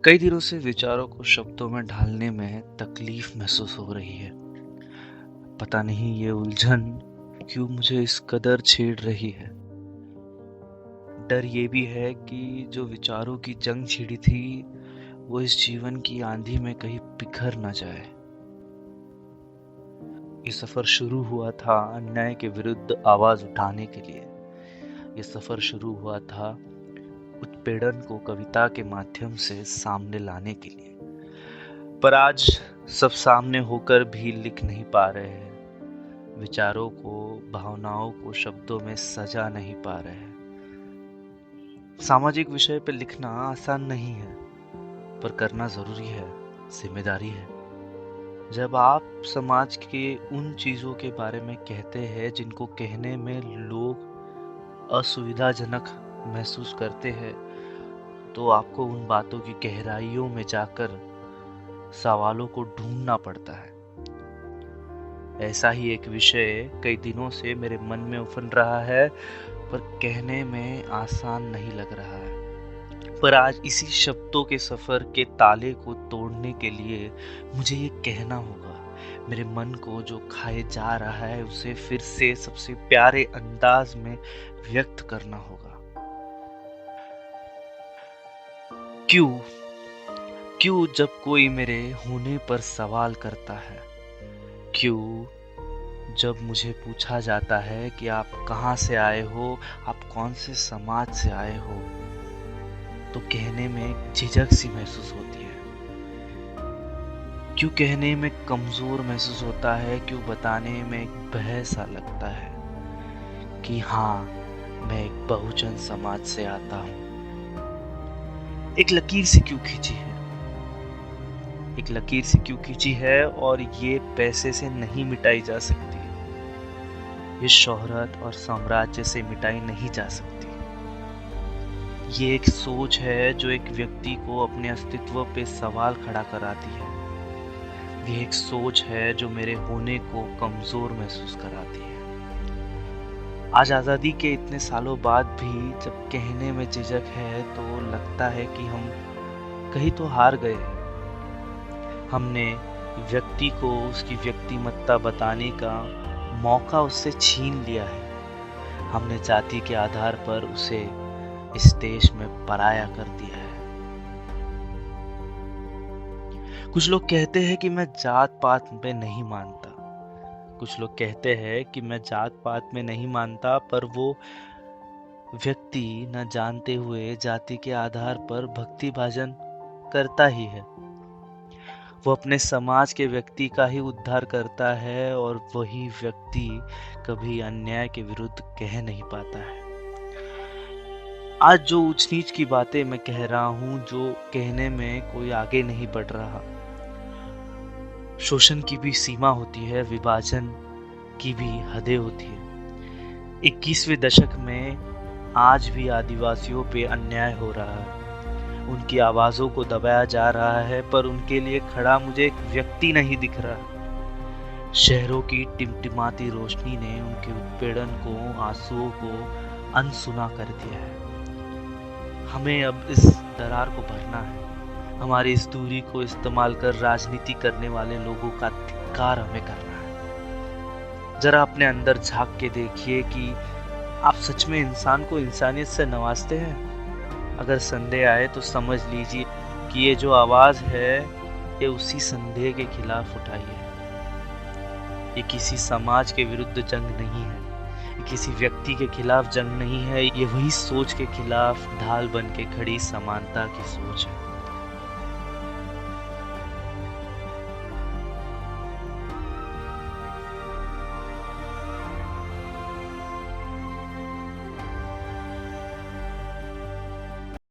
कई दिनों से विचारों को शब्दों में ढालने में तकलीफ महसूस हो रही है। पता नहीं ये उलझन क्यों मुझे इस कदर छेड़ रही है। डर ये भी है कि जो विचारों की जंग छिड़ी थी वो इस जीवन की आंधी में कहीं बिखर ना जाए। ये सफर शुरू हुआ था अन्याय के विरुद्ध आवाज उठाने के लिए। ये सफर शुरू हुआ था उत्पीड़न को कविता के माध्यम से सामने लाने के लिए। पर आज सब सामने होकर भी लिख नहीं पा रहे हैं। विचारों को, भावनाओं को शब्दों में सजा नहीं पा रहे हैं। सामाजिक विषय पर लिखना आसान नहीं है, पर करना जरूरी है, जिम्मेदारी है। जब आप समाज के उन चीजों के बारे में कहते हैं जिनको कहने में लोग असुविधाजनक महसूस करते हैं, तो आपको उन बातों की गहराइयों में जाकर सवालों को ढूंढना पड़ता है। ऐसा ही एक विषय कई दिनों से मेरे मन में उफन रहा है, पर कहने में आसान नहीं लग रहा है। पर आज इसी शब्दों के सफर के ताले को तोड़ने के लिए मुझे ये कहना होगा। मेरे मन को जो खाए जा रहा है उसे फिर से सबसे प्यारे अंदाज में व्यक्त करना होगा। क्यों क्यों जब कोई मेरे होने पर सवाल करता है, क्यों जब मुझे पूछा जाता है कि आप कहाँ से आए हो, आप कौन से समाज से आए हो, तो कहने में एक झिझक सी महसूस होती है। क्यों कहने में कमजोर महसूस होता है, क्यों बताने में एक भय सा लगता है कि हाँ, मैं एक बहुजन समाज से आता हूँ। एक लकीर से क्यों खींची है, एक लकीर से क्यों खींची है, और ये पैसे से नहीं मिटाई जा सकती। ये शोहरत और साम्राज्य से मिटाई नहीं जा सकती। ये एक सोच है जो एक व्यक्ति को अपने अस्तित्व पे सवाल खड़ा कराती है। ये एक सोच है जो मेरे होने को कमजोर महसूस कराती है। आज आजादी के इतने सालों बाद भी जब कहने में झिझक है तो लगता है कि हम कहीं तो हार गए हैं। हमने व्यक्ति को उसकी व्यक्तिमत्ता बताने का मौका उससे छीन लिया है। हमने जाति के आधार पर उसे इस देश में पराया कर दिया है। कुछ लोग कहते हैं कि मैं जात पात में नहीं मानता। कुछ लोग कहते हैं कि मैं जात पात में नहीं मानता, पर वो व्यक्ति न जानते हुए जाति के आधार पर भक्ति भाजन करता ही है। वो अपने समाज के व्यक्ति का ही उद्धार करता है, और वही व्यक्ति कभी अन्याय के विरुद्ध कह नहीं पाता है। आज जो ऊंच नीच की बातें मैं कह रहा हूं, जो कहने में कोई आगे नहीं बढ़ रहा। शोषण की भी सीमा होती है, विभाजन की भी हदें होती है। 21वें दशक में आज भी आदिवासियों पे अन्याय हो रहा है। उनकी आवाजों को दबाया जा रहा है, पर उनके लिए खड़ा मुझे एक व्यक्ति नहीं दिख रहा। शहरों की टिमटिमाती रोशनी ने उनके उत्पीड़न को, आंसुओं को अनसुना कर दिया है। हमें अब इस दरार को भरना है। हमारी इस दूरी को इस्तेमाल कर राजनीति करने वाले लोगों का धिक्कार हमें करना है। जरा अपने अंदर झांक के देखिए कि आप सच में इंसान को इंसानियत से नवाजते हैं। अगर संदेह आए तो समझ लीजिए कि ये जो आवाज है, ये उसी संदेह के खिलाफ उठाई है। ये किसी समाज के विरुद्ध जंग नहीं है, ये किसी व्यक्ति के खिलाफ जंग नहीं है। ये वही सोच के खिलाफ ढाल बन के खड़ी समानता की सोच है।